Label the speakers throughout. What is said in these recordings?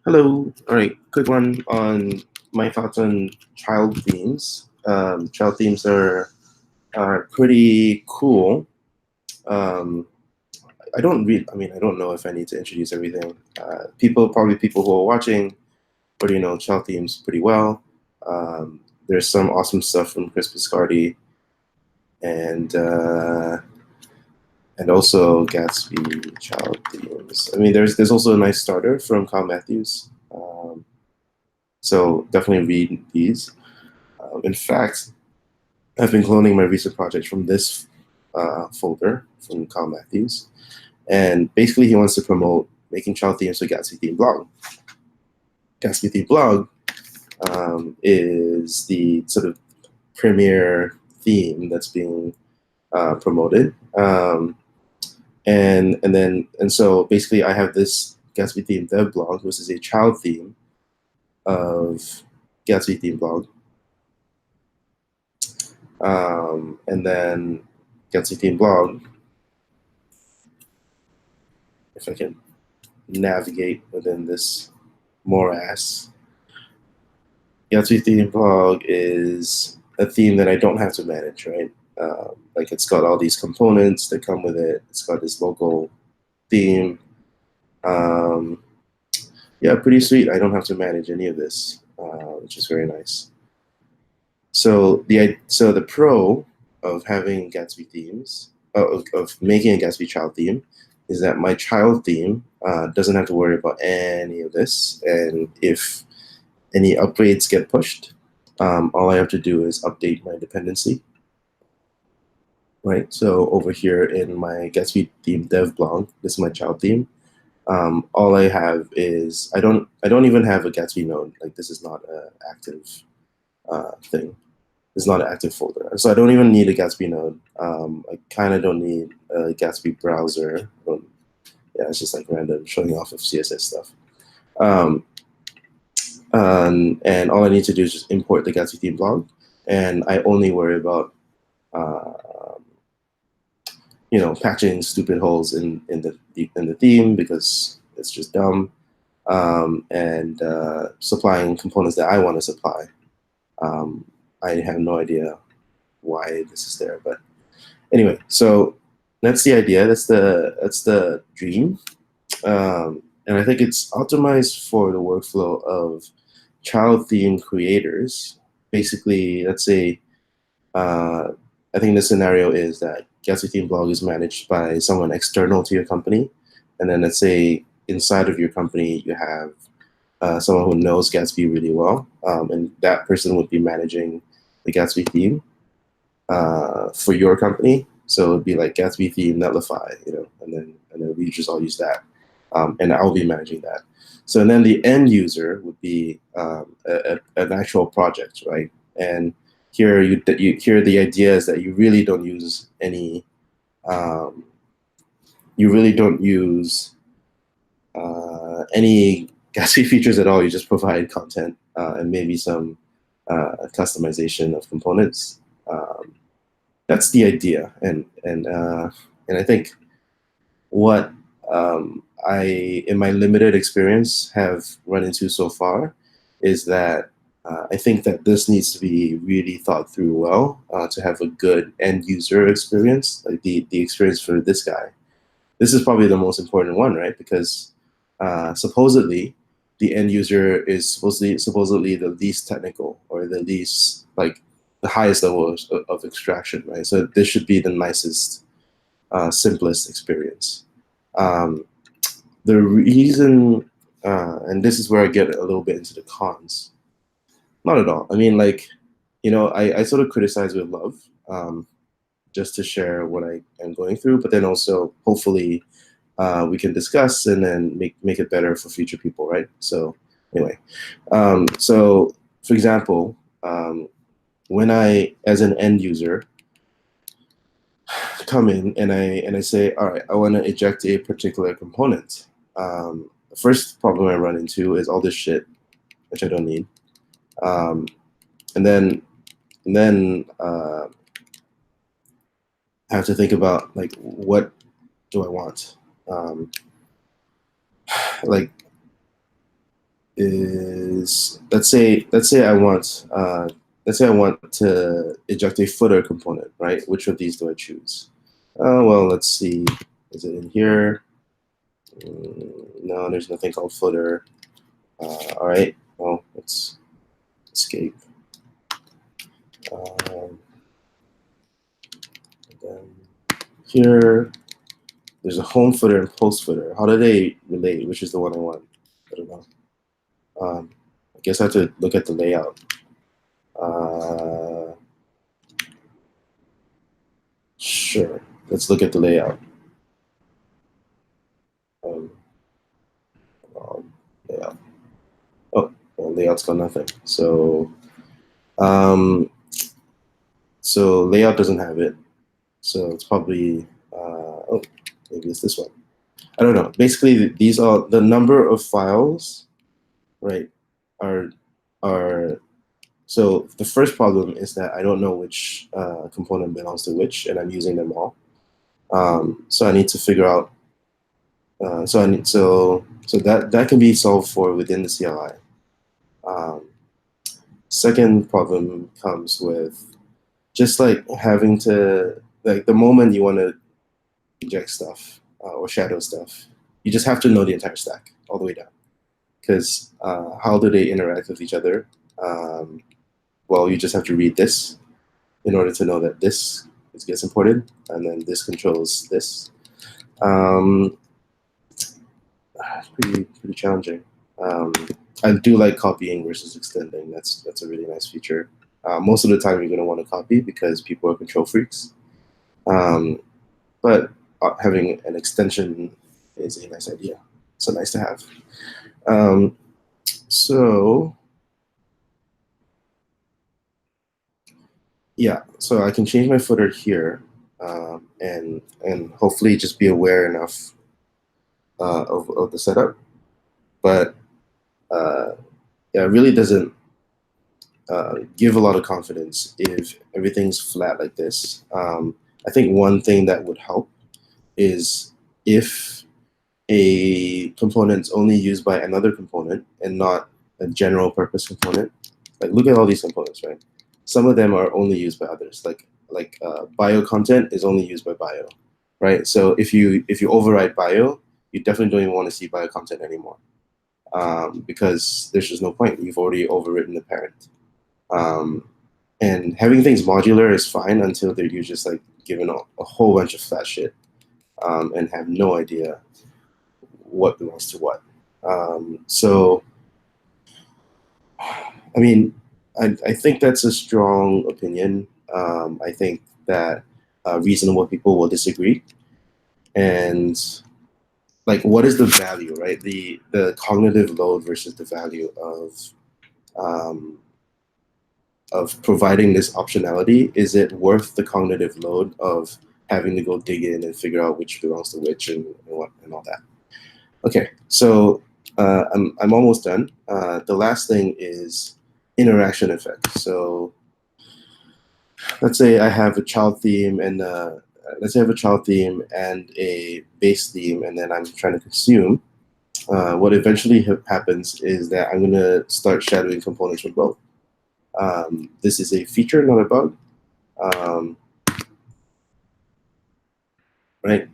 Speaker 1: Hello. All right. Quick one on my thoughts on child themes. Child themes are pretty cool. Um, I don't read. I mean, I don't know if I need to introduce everything. People who are watching already know child themes pretty well. There's some awesome stuff from Chris Piscardi and uh, and also Gatsby child themes. I mean, there's also a nice starter from Kyle Matthews. So definitely read these. In fact, I've been cloning my recent project from this folder from Kyle Matthews, and basically he wants to promote making child themes for Gatsby theme blog. Gatsby theme blog is the sort of premier theme that's being promoted, and so basically I have this Gatsby theme dev blog, which is a child theme of Gatsby theme blog, and then Gatsby theme blog. If I can navigate within this morass. Gatsby theme blog is a theme that I don't have to manage, right? Like it's got all these components that come with it. It's got this local theme. Um, yeah, pretty sweet. I don't have to manage any of this, which is very nice. So the pro of having Gatsby themes, of making a Gatsby child theme, is that my child theme doesn't have to worry about any of this. And if any upgrades get pushed, all I have to do is update my dependency. Right. So over here in my Gatsby theme dev blog, this is my child theme. All I have is I don't even have a Gatsby node. Like this is not an active thing. It's not an active folder. So I don't even need a Gatsby node. I kind of don't need a Gatsby browser. Yeah, it's just like random showing off of CSS stuff. Um, and all I need to do is just import the Gatsby theme blog, and I only worry about uh, patching stupid holes in the theme because it's just dumb, and supplying components that I want to supply. Um, I have no idea why this is there, but anyway, so that's the idea. That's the dream, and I think it's optimized for the workflow of child theme creators. Basically, let's say I think the scenario is that Gatsby theme blog is managed by someone external to your company, and then let's say inside of your company you have someone who knows Gatsby really well, and that person would be managing the Gatsby theme for your company. So it'd be like Gatsby theme Netlify, and then we just all use that, and I'll be managing that. So and then the end user would be an actual project, right? And here here the idea is that you really don't use any, um, you really don't use any Gatsby features at all. You just provide content and maybe some customization of components. That's the idea, and I think what I, in my limited experience, have run into so far is that I think that this needs to be really thought through well to have a good end user experience, like the experience for this guy. This is probably the most important one, right? Because supposedly the end user is supposedly the least technical or the least like the highest level of extraction, right? So this should be the nicest, simplest experience. Um, the reason, and this is where I get a little bit into the cons. Not at all. I mean, like, I sort of criticize with love, just to share what I am going through, but then also hopefully we can discuss and then make it better for future people, right? So anyway, so for example, when I, as an end user, come in and I say, all right, I want to eject a particular component. The first problem I run into is all this shit, which I don't need, um, and then I have to think about like what do I want. Like is let's say I want to eject a footer component, right? Which of these do I choose? Well, let's see. Is it in here? No, there's nothing called footer. All right. Well, let's escape. Then here, there's a home footer and post footer. How do they relate? Which is the one I want? I don't know. I guess I have to look at the layout. Sure. Let's look at the layout. Layout. Oh, well, layout's got nothing. So layout doesn't have it. So it's probably oh, maybe it's this one. I don't know. Basically, these are the number of files, right? Are so the first problem is that I don't know which component belongs to which, and I'm using them all. So I need to figure out. So that can be solved for within the CLI. Second problem comes with just like having to, like, the moment you want to eject stuff or shadow stuff, you just have to know the entire stack all the way down. Because how do they interact with each other? Well, you just have to read this in order to know that this gets imported, and then this controls this. Pretty challenging. I do like copying versus extending. That's a really nice feature. Most of the time, you're going to want to copy because people are control freaks. But having an extension is a nice idea. So nice to have. So yeah, so I can change my footer here, and hopefully just be aware enough of the setup. But yeah, it really doesn't give a lot of confidence if everything's flat like this. I think one thing that would help is if a component is only used by another component and not a general purpose component. Like, look at all these components, right? Some of them are only used by others. Like bio content is only used by bio, right? So if you override bio, you definitely don't even want to see bio content anymore, because there's just no point. You've already overwritten the parent. And having things modular is fine until you're just like given a whole bunch of flat shit, and have no idea what belongs to what. So, I mean, I think that's a strong opinion. I think that reasonable people will disagree. And like, what is the value, right? The cognitive load versus the value of providing this optionality. Is it worth the cognitive load of having to go dig in and figure out which belongs to which and all that? Okay, so I'm almost done. The last thing is interaction effect. So let's say I have a child theme and a base theme, and then I'm trying to consume. What eventually happens is that I'm going to start shadowing components from both. This is a feature, not a bug, right?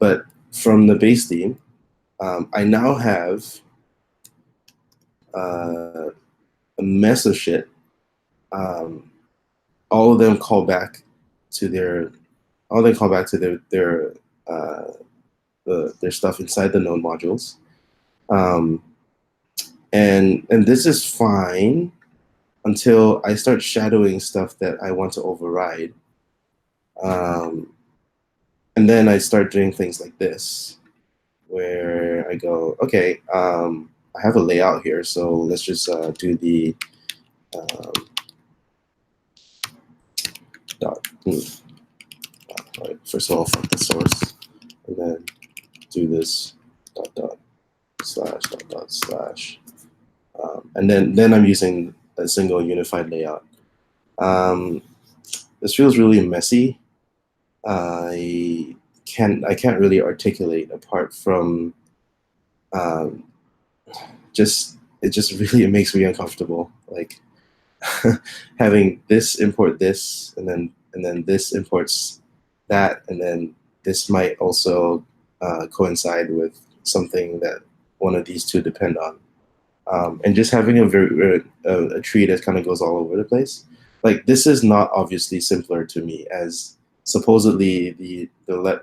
Speaker 1: But from the base theme, I now have a mess of shit. All of them call back to their stuff inside the node modules, and this is fine until I start shadowing stuff that I want to override, and then I start doing things like this, where I go, okay, I have a layout here, so let's just do the dot. Right. First of all, fuck the source, and then do this dot slash, and then I'm using a single unified layout. This feels really messy. I can't really articulate apart from um, it just really it makes me uncomfortable. Like having this import this, and then this imports that, and then this might also coincide with something that one of these two depend on. And just having a tree that kind of goes all over the place. Like this is not obviously simpler to me as supposedly the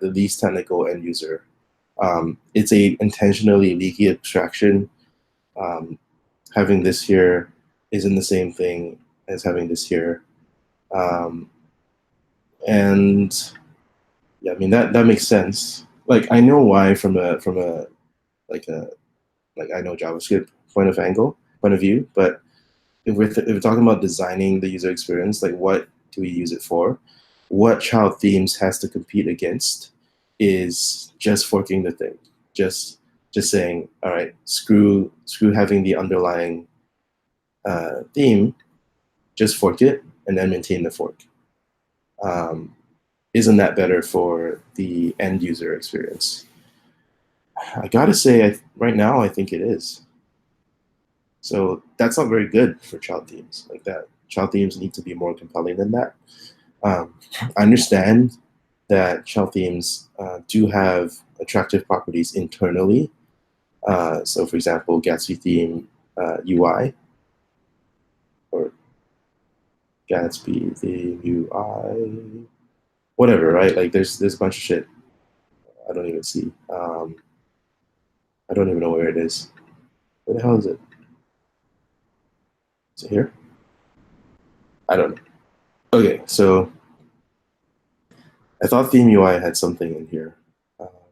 Speaker 1: least technical end user. It's a intentionally leaky abstraction. Um, Having this here isn't the same thing as having this here. Um, and yeah, I mean that makes sense. Like I know why from a like a like I know JavaScript point of view, but if we're talking about designing the user experience, like what do we use it for? What child themes has to compete against is just forking the thing, just saying, all right, screw having the underlying theme, just fork it and then maintain the fork. Isn't that better for the end user experience? I gotta say, right now, I think it is. So that's not very good for child themes like that. Child themes need to be more compelling than that. I understand that child themes do have attractive properties internally. So for example, Gatsby theme UI or Gatsby theme UI, whatever, right? Like there's a bunch of shit I don't even see. I don't even know where it is. Where the hell is it? Is it here? I don't know. Okay, so I thought theme UI had something in here,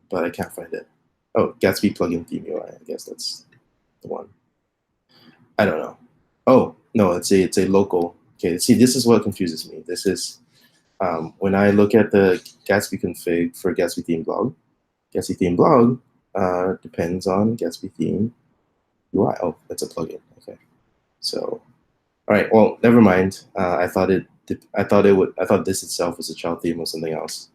Speaker 1: but I can't find it. Oh, Gatsby plugin theme UI. I guess that's the one. I don't know. Oh no, it's a local. Okay, see, this is what confuses me. This is when I look at the Gatsby config for Gatsby theme blog. Gatsby theme blog depends on Gatsby theme UI. Oh, that's a plugin. Okay, so all right. Well, never mind. I thought it. I thought it would. I thought this itself was a child theme or something else.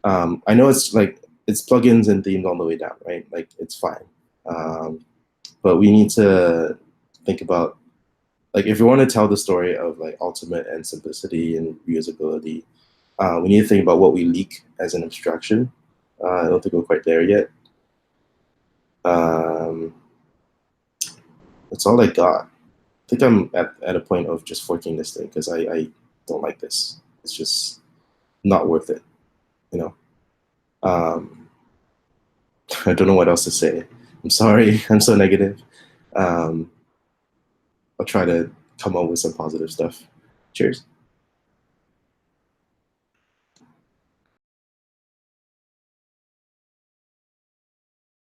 Speaker 1: I know it's like it's plugins and themes all the way down, right? Like it's fine. But we need to think about like if we want to tell the story of like ultimate and simplicity and reusability, we need to think about what we leak as an abstraction. I don't think we're quite there yet. That's all I got. I think I'm at a point of just forking this thing because I don't like this. It's just not worth it, you know. Um, I don't know what else to say. I'm sorry. I'm so negative. Um, I'll try to come up with some positive stuff. Cheers.